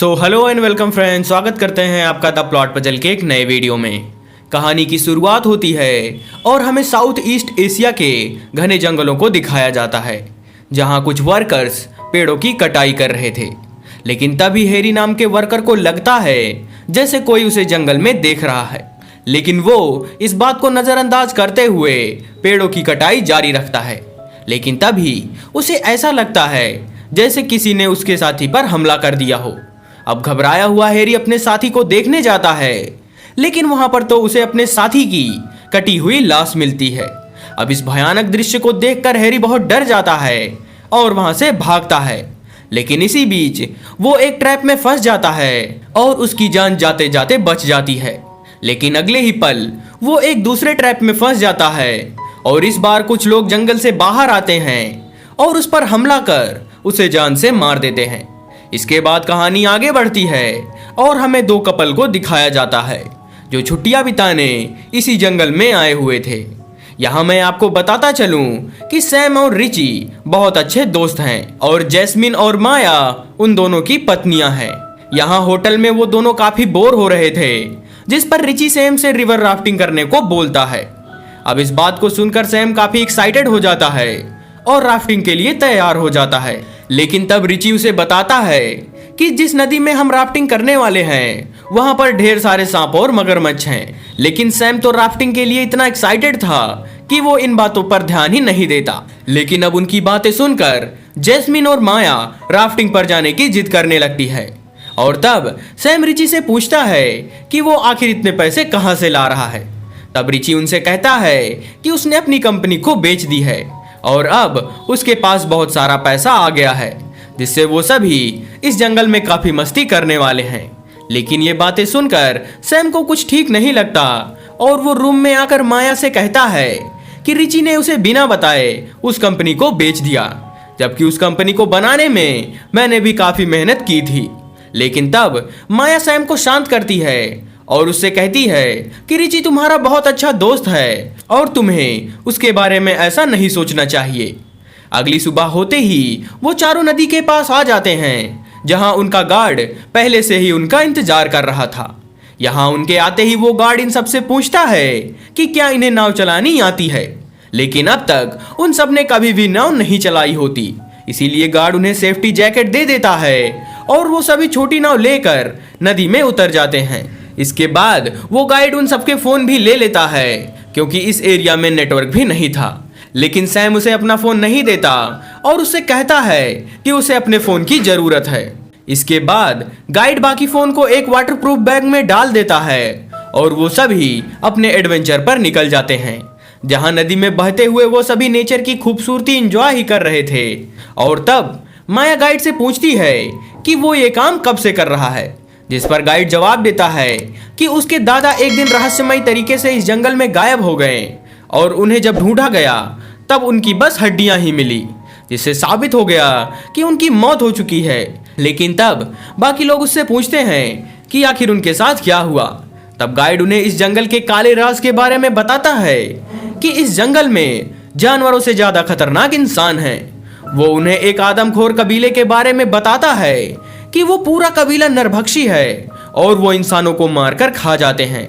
So hello and welcome friends, स्वागत करते हैं आपका द प्लॉट पजल के एक नए वीडियो में। कहानी की शुरुआत होती है और हमें साउथ ईस्ट एशिया के घने जंगलों को दिखाया जाता है, जहां कुछ वर्कर्स पेड़ों की कटाई कर रहे थे। लेकिन तभी हैरी नाम के वर्कर को लगता है जैसे कोई उसे जंगल में देख रहा है, लेकिन वो इस बात को नज़रअंदाज करते हुए पेड़ों की कटाई जारी रखता है। लेकिन तभी उसे ऐसा लगता है जैसे किसी ने उसके साथी पर हमला कर दिया हो। अब घबराया हुआ हैरी अपने साथी को देखने जाता है, लेकिन वहां पर तो उसे अपने साथी की कटी हुई लाश मिलती है। अब इस भयानक दृश्य को देखकर हैरी बहुत डर जाता है और वहां से भागता है। लेकिन इसी बीच वो एक ट्रैप में फंस जाता है और उसकी जान जाते जाते बच जाती है। लेकिन अगले ही पल वो एक दूसरे ट्रैप में फंस जाता है और इस बार कुछ लोग जंगल से बाहर आते हैं और उस पर हमला कर उसे जान से मार देते हैं। इसके बाद कहानी आगे बढ़ती है और हमें दो कपल को दिखाया जाता है जो छुट्टियां बिताने इसी जंगल में आए हुए थे। यहाँ मैं आपको बताता चलूं कि सैम और रिची बहुत अच्छे दोस्त हैं और जैस्मिन और माया उन दोनों की पत्नियां हैं। यहाँ होटल में वो दोनों काफी बोर हो रहे थे, जिस पर रिची सैम से रिवर राफ्टिंग करने को बोलता है। अब इस बात को सुनकर सैम काफी एक्साइटेड हो जाता है और राफ्टिंग के लिए तैयार हो जाता है। लेकिन तब रिची उसे बताता है कि जिस नदी में हम राफ्टिंग करने वाले हैं वहां पर ढेर सारे सांप और मगरमच्छ हैं। लेकिन सैम तो राफ्टिंग के लिए इतना एक्साइटेड था कि वो इन बातों पर ध्यान ही नहीं देता। लेकिन अब उनकी बातें सुनकर जैस्मिन और माया राफ्टिंग पर जाने की जिद करने लगती है। और तब सैम रिची से पूछता है कि वो आखिर इतने पैसे कहां से ला रहा है। तब रिची उनसे कहता है कि उसने अपनी कंपनी को बेच दी है और अब उसके पास बहुत सारा पैसा आ गया है, जिससे वो सभी इस जंगल में काफी मस्ती करने वाले हैं। लेकिन ये बातें सुनकर सैम को कुछ ठीक नहीं लगता और वो रूम में आकर माया से कहता है कि रिची ने उसे बिना बताए उस कंपनी को बेच दिया, जबकि उस कंपनी को बनाने में मैंने भी काफी मेहनत की थी। लेकिन तब माया सैम को शांत करती है और उससे कहती है कि रिची तुम्हारा बहुत अच्छा दोस्त है और तुम्हें उसके बारे में ऐसा नहीं सोचना चाहिए। अगली सुबह होते ही वो चारों नदी के पास आ जाते हैं, जहां उनका गार्ड पहले से ही उनका इंतजार कर रहा था। यहां उनके आते ही वो गार्ड इन सबसे पूछता है कि क्या इन्हें नाव चलानी आती है। लेकिन अब तक उन सब ने कभी भी नाव नहीं चलाई होती, इसीलिए गार्ड उन्हें सेफ्टी जैकेट दे देता है और वो सभी छोटी नाव लेकर नदी में उतर जाते हैं। इसके बाद वो गाइड उन सबके फोन भी ले लेता है, क्योंकि इस एरिया में नेटवर्क भी नहीं था। लेकिन सैम उसे अपना फोन नहीं देता और उससे कहता है कि उसे अपने फोन की जरूरत है। इसके बाद गाइड बाकी फोन को एक वाटरप्रूफ बैग में डाल देता है और वो सभी अपने एडवेंचर पर निकल जाते हैं, जहां नदी में बहते हुए वो सभी नेचर की खूबसूरती एंजॉय ही कर रहे थे। और तब माया गाइड से पूछती है कि वो ये काम कब से कर रहा है, जिस पर गाइड जवाब देता है कि उसके दादा एक दिन रहस्यमय तरीके से इस जंगल में गायब हो गए और उन्हें जब ढूंढा गया तब उनकी बस हड्डियां ही मिली, जिससे साबित हो गया कि उनकी मौत हो चुकी है। लेकिन तब बाकी लोग उससे पूछते हैं कि आखिर उनके साथ क्या हुआ। तब गाइड उन्हें इस जंगल के काले राज के बारे में बताता है कि इस जंगल में जानवरों से ज्यादा खतरनाक इंसान है। वो उन्हें एक आदमखोर कबीले के बारे में बताता है कि वो पूरा कबीला नरभक्षी है और वो इंसानों को मारकर खा जाते हैं।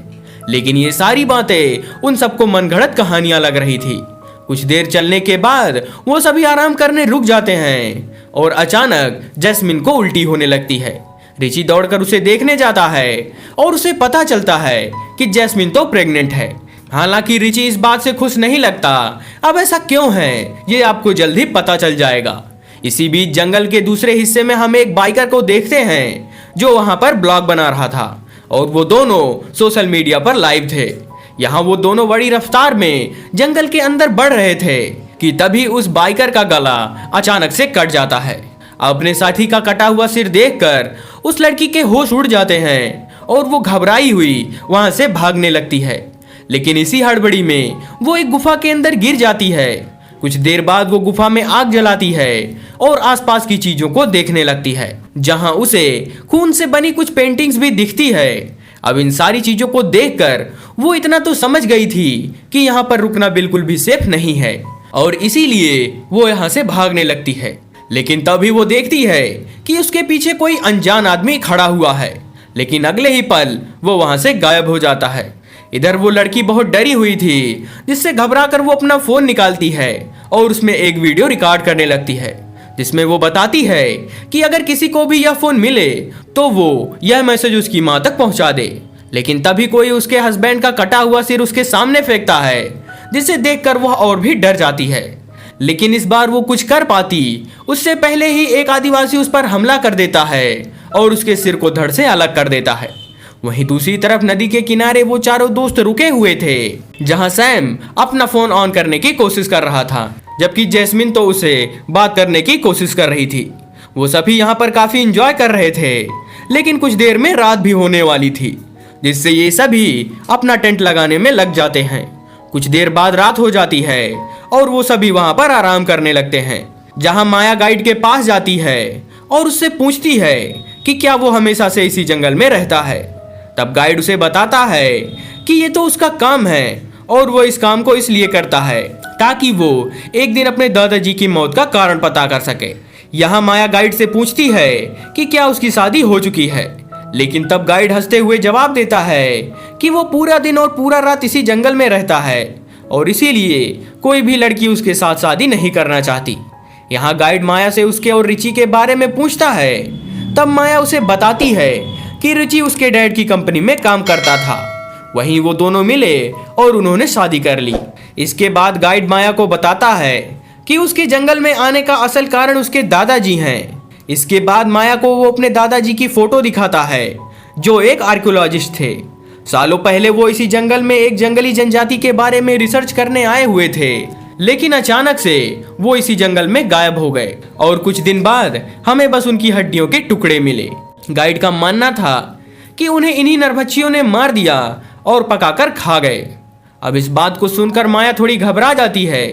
लेकिन ये सारी बातें उन सबको मनगढ़ंत कहानियां लग रही थी। कुछ देर चलने के बाद वो सभी आराम करने रुक जाते हैं और अचानक जैस्मिन को उल्टी होने लगती है। रिची दौड़कर उसे देखने जाता है और उसे पता चलता है कि जैस्मिन तो प्रेग्नेंट है। हालांकि रिची इस बात से खुश नहीं लगता। अब ऐसा क्यों है ये आपको जल्द ही पता चल जाएगा। इसी बीच जंगल के दूसरे हिस्से में हम एक बाइकर को देखते हैं जो वहां पर ब्लॉग बना रहा था और वो दोनों सोशल मीडिया पर लाइव थे। यहाँ वो दोनों बड़ी रफ्तार में जंगल के अंदर बढ़ रहे थे कि तभी उस बाइकर का गला अचानक से कट जाता है। अपने साथी का कटा हुआ सिर देखकर उस लड़की के होश उड़ जाते हैं और वो घबराई हुई वहां से भागने लगती है। लेकिन इसी हड़बड़ी में वो एक गुफा के अंदर गिर जाती है। कुछ देर बाद वो गुफा में आग जलाती है और आसपास की चीजों को देखने लगती है, जहां उसे खून से बनी कुछ पेंटिंग्स भी दिखती है। अब इन सारी चीजों को देखकर वो इतना तो समझ गई थी कि यहाँ पर रुकना बिल्कुल भी सेफ नहीं है और इसीलिए वो यहाँ से भागने लगती है। लेकिन तभी वो देखती है कि उसके पीछे कोई अनजान आदमी खड़ा हुआ है, लेकिन अगले ही पल वो वहां से गायब हो जाता है। इधर वो लड़की बहुत डरी हुई थी, जिससे घबरा कर वो अपना फोन निकालती है और उसमें एक वीडियो रिकॉर्ड करने लगती है, जिसमें वो बताती है कि अगर किसी को भी यह फोन मिले तो वो यह मैसेज उसकी माँ तक पहुंचा दे। लेकिन तभी कोई उसके हस्बैंड का कटा हुआ सिर उसके सामने फेंकता है, जिसे देखकर वह और भी डर जाती है। लेकिन इस बार वो कुछ कर पाती उससे पहले ही एक आदिवासी उस पर हमला कर देता है और उसके सिर को धड़ से अलग कर देता है। वहीं दूसरी तरफ नदी के किनारे वो चारों दोस्त रुके हुए थे, जहां सैम अपना फोन ऑन करने की कोशिश कर रहा था, जबकि जैस्मिन तो उसे बात करने की कोशिश कर रही थी। वो सभी यहाँ पर काफी इंजॉय कर रहे थे, लेकिन कुछ देर में रात भी होने वाली थी, जिससे ये सभी अपना टेंट लगाने में लग जाते हैं। कुछ देर बाद रात हो जाती है और वो सभी वहां पर आराम करने लगते हैं, जहां माया गाइड के पास जाती है और उससे पूछती है कि क्या वो हमेशा से इसी जंगल में रहता है। तब गाइड उसे बताता है कि ये तो उसका काम है और वो इस काम को इसलिए करता है ताकि वो एक दिन अपने दादाजी की मौत का कारण पता कर सके। यहाँ माया गाइड से पूछती है कि क्या उसकी शादी हो चुकी है, लेकिन तब गाइड हंसते हुए जवाब देता है कि वो पूरा दिन और पूरा रात इसी जंगल में रहता है और इसीलिए कोई भी लड़की उसके साथ शादी नहीं करना चाहती। यहाँ गाइड माया से उसके और रिची के बारे में पूछता है। तब माया उसे बताती है कि रिची उसके डैड की कंपनी में काम करता था। वहीं वो दोनों मिले और उन्होंने शादी कर ली। इसके बाद गाइड माया को बताता है कि उसके जंगल में आने का असल कारण उसके दादाजी हैं। इसके बाद माया को वो अपने दादाजी की फोटो दिखाता है, जो एक आर्कियोलॉजिस्ट थे। सालों पहले वो इसी जंगल में एक जंगली जनजाति के बारे में रिसर्च करने आए हुए थे, लेकिन अचानक से वो इसी जंगल में गायब हो गए और कुछ दिन बाद हमें बस उनकी हड्डियों के टुकड़े मिले। गाइड का मानना था कि उन्हें इन्हीं नरभक्षियों ने मार दिया और पकाकर खा गए। अब इस बात को सुनकर माया थोड़ी घबरा जाती है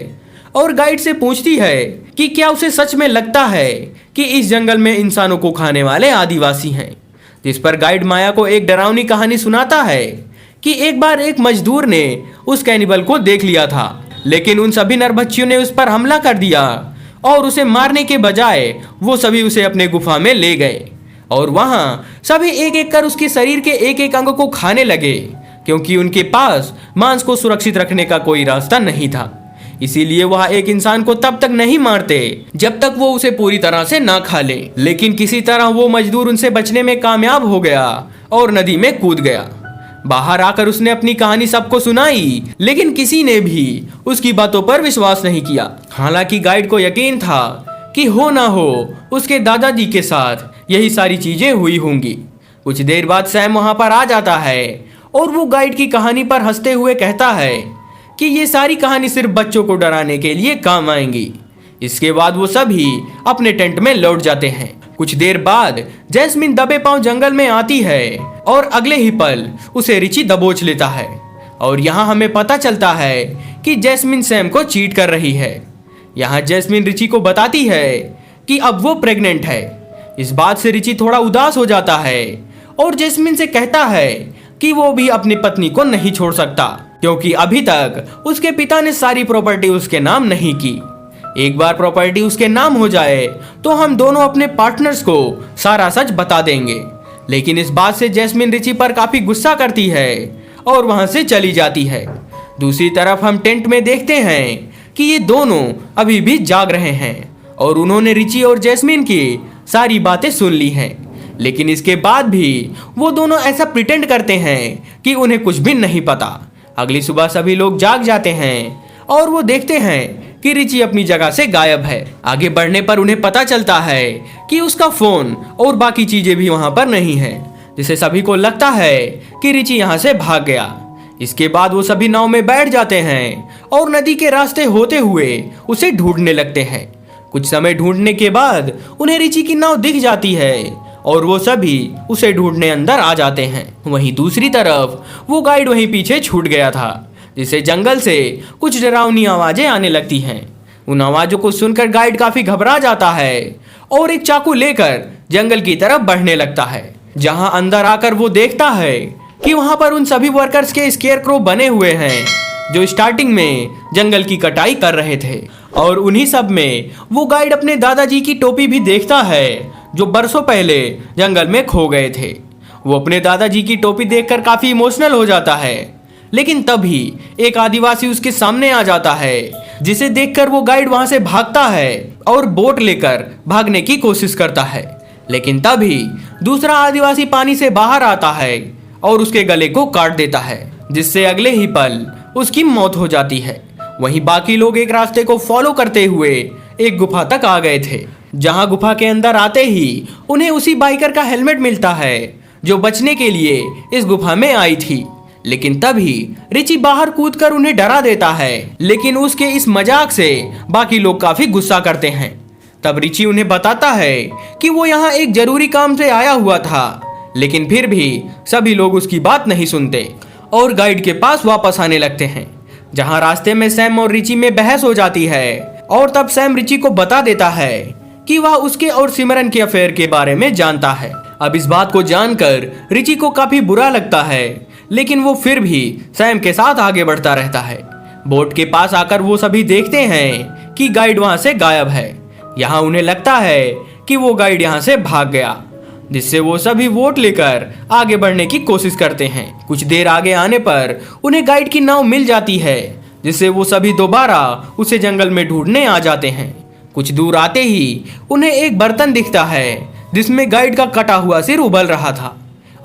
और गाइड से पूछती है कि क्या उसे सच में लगता है कि इस जंगल में इंसानों को खाने वाले आदिवासी हैं। जिस पर गाइड माया को एक डरावनी कहानी सुनाता है कि एक बार एक मजदूर ने उस कैनिबल को देख लिया था, लेकिन उन सभी नरभक्षियों ने उस पर हमला कर दिया और उसे मारने के बजाय वो सभी उसे अपने गुफा में ले गए और वहां सभी एक एक कर उसके शरीर के एक एक अंग को खाने लगे, क्योंकि उनके पास मांस को सुरक्षित रखने का कोई रास्ता नहीं था। इसीलिए वह एक इंसान को तब तक नहीं मारते जब तक वो उसे पूरी तरह से ना खा ले। लेकिन किसी तरह वो मजदूर उनसे बचने में कामयाब हो गया और नदी में कूद गया। बाहर आकर उसने अपनी कहानी सबको सुनाई, लेकिन किसी ने भी उसकी बातों पर विश्वास नहीं किया। हालांकि गाइड को यकीन था कि हो ना हो उसके दादाजी के साथ यही सारी चीजें हुई होंगी। कुछ देर बाद सैम वहां पर आ जाता है और वो गाइड की कहानी पर हंसते हुए कहता है कि ये सारी कहानी सिर्फ बच्चों को डराने के लिए काम आएंगी। इसके बाद वो सभी अपने टेंट में लौट जाते हैं। कुछ देर बाद जैस्मिन दबे पांव जंगल में आती है और अगले ही पल उसे रिची दबोच लेता है और यहाँ हमें पता चलता है कि जैस्मिन सैम को चीट कर रही है। यहाँ जैस्मिन रिची को बताती है कि अब वो प्रेग्नेंट है। इस बात से रिची थोड़ा उदास हो जाता है और जैस्मिन से कहता है कि वो भी अपनी पत्नी को नहीं छोड़ सकता, क्योंकि अभी तक उसके पिता ने सारी प्रॉपर्टी उसके नाम नहीं की। एक बार प्रॉपर्टी उसके नाम हो जाए तो हम दोनों अपने पार्टनर्स को सारा सच बता देंगे। लेकिन इस बात से जैस्मिन रिची पर काफी गुस्सा करती है और वहां से चली जाती है। दूसरी तरफ हम टेंट में देखते हैं कि ये दोनों अभी भी जाग रहे हैं और उन्होंने रिची और जैस्मिन की सारी बातें सुन ली हैं। लेकिन इसके बाद भी वो दोनों ऐसा प्रिटेंड करते हैं कि उन्हें कुछ भी नहीं पता। अगली सुबह सभी लोग जाग जाते हैं और वो देखते हैं कि रिची अपनी जगह से गायब है। आगे बढ़ने पर उन्हें पता चलता है कि उसका फोन और बाकी चीजें भी वहां पर नहीं है, जिससे सभी को लगता है कि रिची यहाँ से भाग गया। इसके बाद वो सभी नाव में बैठ जाते हैं और नदी के रास्ते होते हुए उसे ढूंढने लगते हैं। कुछ समय ढूंढने के बाद उन्हें रिची की नाव दिख जाती है और वो सभी उसे ढूंढने अंदर आ जाते हैं। वहीं दूसरी तरफ वो गाइड वहीं पीछे छूट गया था, जिससे जंगल से कुछ डरावनी आवाजें आने लगती हैं। उन आवाजों को सुनकर गाइड काफी घबरा जाता है और एक चाकू लेकर जंगल की तरफ बढ़ने लगता है, जहां अंदर आकर वो देखता है कि वहां पर उन सभी वर्कर्स के स्केयरक्रो बने हुए हैं जो स्टार्टिंग में जंगल की कटाई कर रहे थे। और उन्हीं सब में वो गाइड अपने दादाजी की टोपी भी देखता है जो बरसों पहले जंगल में खो गए थे। वो अपने दादाजी की टोपी देखकर काफी इमोशनल हो जाता है, लेकिन तभी एक आदिवासी उसके सामने आ जाता है जिसे देखकर वो गाइड वहां से भागता है और बोट लेकर भागने की कोशिश करता है। लेकिन तभी दूसरा आदिवासी पानी से बाहर आता है और उसके गले को काट देता है, जिससे अगले ही पल उसकी मौत हो जाती है। वहीं बाकी लोग एक रास्ते को फॉलो करते हुए एक गुफा तक आ गए थे, जहां गुफा के अंदर आते ही उन्हें उसी बाइकर का हेलमेट मिलता है जो बचने के लिए इस गुफा में आई थी। लेकिन तभी रिची बाहर कूदकर उन्हें डरा देता है, लेकिन उसके इस मजाक से बाकी लोग काफी गुस्सा करते हैं। तब रिची उन्हें बताता है कि वो यहाँ एक जरूरी काम से आया हुआ था, लेकिन फिर भी सभी लोग उसकी बात नहीं सुनते और गाइड के पास वापस आने लगते हैं, जहाँ रास्ते में सैम और रिची में बहस हो जाती है। और तब सैम रिची को बता देता है कि वह उसके और सिमरन के अफेयर के बारे में जानता है। अब इस बात को जानकर रिची को काफी बुरा लगता है, लेकिन वो फिर भी सैम के साथ आगे बढ़ता रहता है। बोट के पास आकर वो सभी देखते हैं कि गाइड वहां से गायब है। यहाँ उन्हें लगता है कि वो गाइड यहाँ से भाग गया, जिससे वो सभी बोट लेकर आगे बढ़ने की कोशिश करते हैं। कुछ देर आगे आने पर उन्हें गाइड की नाव मिल जाती है, जिससे वो सभी दोबारा उसे जंगल में ढूंढने आ जाते हैं। कुछ दूर आते ही उन्हें एक बर्तन दिखता है जिसमें गाइड का कटा हुआ सिर उबल रहा था।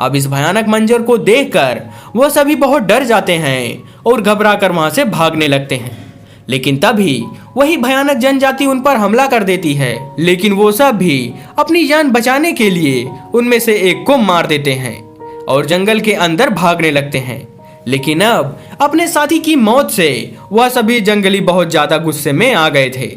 अब इस भयानक मंजर को देखकर वह सभी बहुत डर जाते हैं और घबराकर वहां से भागने लगते हैं। लेकिन तभी वही भयानक जनजाति उन पर हमला कर देती है, लेकिन वो सब भी अपनी जान बचाने के लिए उनमें से एक को मार देते हैं और जंगल के अंदर भागने लगते हैं। लेकिन अब अपने साथी की मौत से वह सभी जंगली बहुत ज्यादा गुस्से में आ गए थे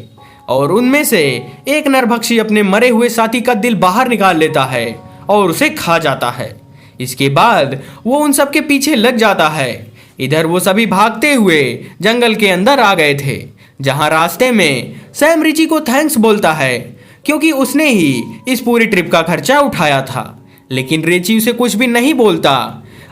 और उनमें से एक नरभक्षी अपने मरे हुए साथी का दिल बाहर निकाल लेता है और उसे खा जाता है। इसके बाद वो उन सब के पीछे लग जाता है। इधर वो सभी भागते हुए जंगल के अंदर आ गए थे, जहां रास्ते में सैम रिची को थैंक्स बोलता है क्योंकि उसने ही इस पूरी ट्रिप का खर्चा उठाया था। लेकिन रिची उसे कुछ भी नहीं बोलता।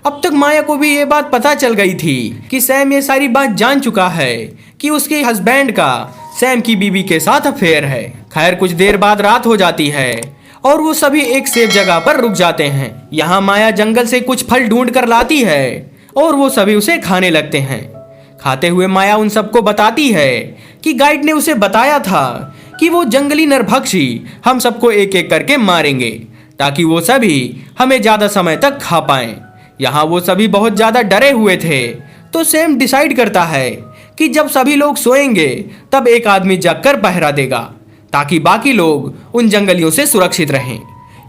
अब तक माया को भी ये बात पता चल गई थी कि सैम ये सारी बात जान चुका है कि उसके हस्बैंड का सैम की बीवी के साथ अफेयर है। खैर कुछ देर बाद रात हो जाती है और वो सभी एक सेफ जगह पर रुक जाते हैं। यहाँ माया जंगल से कुछ फल ढूंढ कर लाती है और वो सभी उसे खाने लगते हैं। खाते हुए माया उन सबको बताती है कि गाइड ने उसे बताया था कि वो जंगली नरभक्षी हम सबको एक एक करके मारेंगे ताकि वो सभी हमें ज्यादा समय तक खा पाएं। यहाँ वो सभी बहुत ज्यादा डरे हुए थे, तो सैम डिसाइड करता है कि जब सभी लोग सोएंगे तब एक आदमी जागकर पहरा देगा ताकि बाकी लोग उन जंगलियों से सुरक्षित रहें।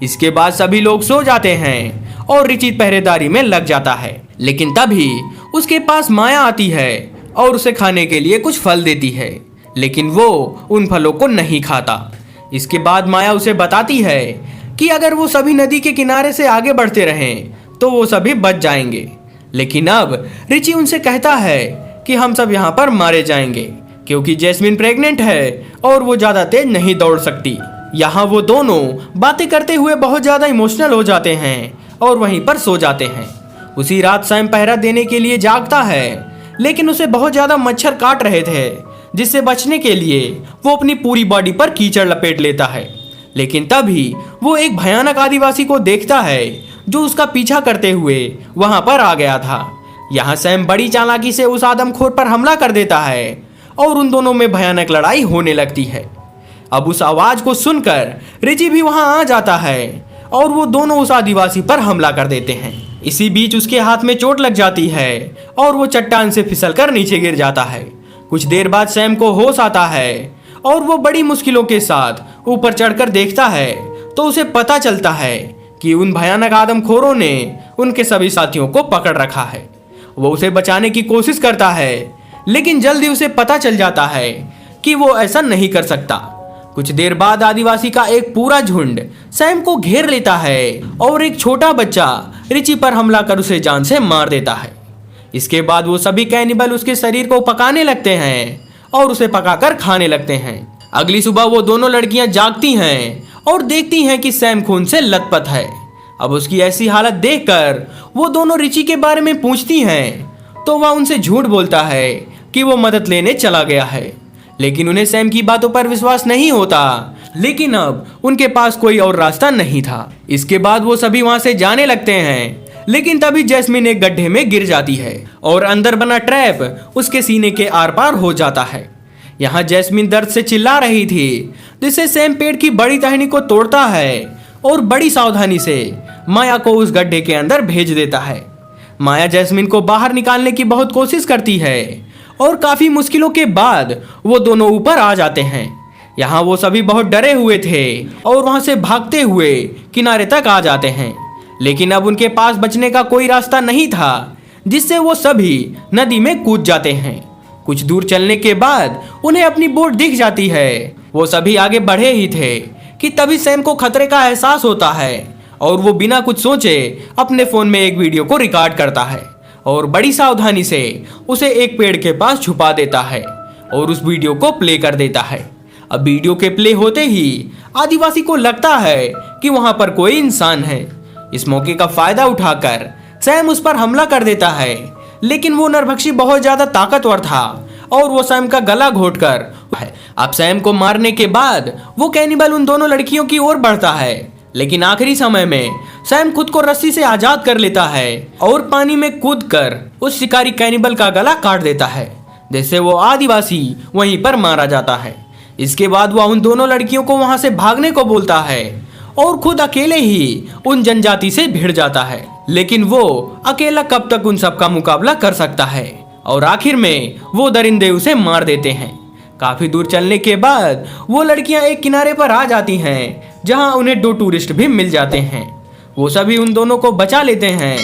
इसके बाद सभी लोग सो जाते हैं और रिची पहरेदारी में लग जाता है। लेकिन तभी उसके पास माया आती है और उसे खाने के लिए कुछ फल देती है, लेकिन वो उन फलों को नहीं खाता। इसके बाद माया उसे बताती है कि अगर वो सभी नदी के किनारे से आगे बढ़ते रहें तो वो सभी बच जाएंगे। लेकिन अब रिची उनसे कहता है कि हम सब यहाँ पर मारे जाएंगे क्योंकि जैस्मिन प्रेग्नेंट है और वो ज्यादा तेज नहीं दौड़ सकती। यहाँ वो दोनों बातें करते हुए बहुत ज्यादा इमोशनल हो जाते हैं और वहीं पर सो जाते हैं। उसी रात सैम पहरा देने के लिए जागता है, लेकिन उसे बहुत ज्यादा मच्छर काट रहे थे, जिससे बचने के लिए वो अपनी पूरी बॉडी पर कीचड़ लपेट लेता है। लेकिन तभी वो एक भयानक आदिवासी को देखता है जो उसका पीछा करते हुए वहां पर आ गया था। यहाँ सैम बड़ी चालाकी से उस आदमखोर पर हमला कर देता है और उन दोनों में भयानक लड़ाई होने लगती है। अब उस आवाज को सुनकर रिची भी वहां आ जाता है और वो दोनों उस आदिवासी पर हमला कर देते हैं। इसी बीच उसके हाथ में चोट लग जाती है और वो चट्टान से फिसलकर नीचे गिर जाता है। कुछ देर बाद सैम को होश आता है और वो बड़ी मुश्किलों के साथ ऊपर चढ़कर देखता है तो उसे पता चलता है कि उन भयानक आदमखोरों ने उनके सभी साथियों को पकड़ रखा है। वो उसे बचाने की कोशिश करता है, लेकिन जल्दी उसे पता चल जाता है कि वो ऐसा नहीं कर सकता। कुछ देर बाद आदिवासी का एक पूरा झुंड सैम को घेर लेता है और एक छोटा बच्चा रिची पर हमला कर उसे जान से मार देता है। इसके बाद वो सभी कैनिबल उसके शरीर को पकाने लगते हैं और उसे पकाकर खाने लगते हैं। अगली सुबह वो दोनों लड़कियां जागती हैं और देखती हैं कि सैम खून से लथपथ है। अब उसकी ऐसी हालत देखकर वो दोनों रिची के बारे में पूछती हैं तो वह उनसे झूठ बोलता है कि वो मदद लेने चला गया है, लेकिन उन्हें सैम की बातों पर विश्वास नहीं होता। लेकिन अब उनके पास कोई और रास्ता नहीं था। इसके बाद वो सभी वहां से जाने लगते हैं। लेकिन तभी जैस्मिन एक गड्ढे में गिर जाती है और अंदर बना ट्रैप उसके सीने के आर पार हो जाता है। यहाँ जैस्मिन दर्द से चिल्ला रही थी, जिससे सैम पेड़ की बड़ी टहनी को तोड़ता है और बड़ी सावधानी से माया को उस गड्ढे के अंदर भेज देता है। माया जैस्मिन को बाहर निकालने की बहुत कोशिश करती है और काफी मुश्किलों के बाद वो दोनों ऊपर आ जाते हैं। यहाँ वो सभी बहुत डरे हुए थे और वहां से भागते हुए किनारे तक आ जाते हैं। लेकिन अब उनके पास बचने का कोई रास्ता नहीं था, जिससे वो सभी नदी में कूद जाते हैं। कुछ दूर चलने के बाद उन्हें अपनी बोट दिख जाती है। वो सभी आगे बढ़े ही थे कि तभी सैम को खतरे का एहसास होता है और वो बिना कुछ सोचे अपने फोन में एक वीडियो को रिकॉर्ड करता है और बड़ी सावधानी से उसे एक पेड़ के पास छुपा देता है और उस वीडियो को प्ले कर देता है। अब वीडियो के प्ले होते ही आदिवासी को लगता है कि वहां पर कोई इंसान है। इस मौके का फायदा उठाकर सैम उस पर हमला कर देता है, लेकिन वो नरभक्षी बहुत ज्यादा ताकतवर था और वो सैम का गला घोटकर अब सैम को मारने के बाद वो कैनिबल उन दोनों लड़कियों की ओर बढ़ता है। लेकिन आखिरी समय में सैम खुद को रस्सी से आजाद कर लेता है और पानी में कूदकर उस शिकारी कैनिबल का गला काट देता है, जिससे वो आदिवासी वहीं पर मारा जाता है। इसके बाद वह उन दोनों लड़कियों को वहां से भागने को बोलता है और खुद अकेले ही उन जनजाति से भिड़ जाता है। लेकिन वो अकेला कब तक उन सब का मुकाबला कर सकता है और आखिर में वो दरिंदे उसे मार देते हैं। काफी दूर चलने के बाद वो लड़कियां एक किनारे पर आ जाती हैं, जहां उन्हें 2 टूरिस्ट भी मिल जाते हैं। वो सभी उन दोनों को बचा लेते हैं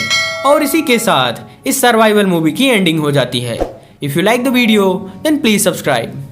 और इसी के साथ इस सर्वाइवल मूवी की एंडिंग हो जाती है। If you like the video then please subscribe.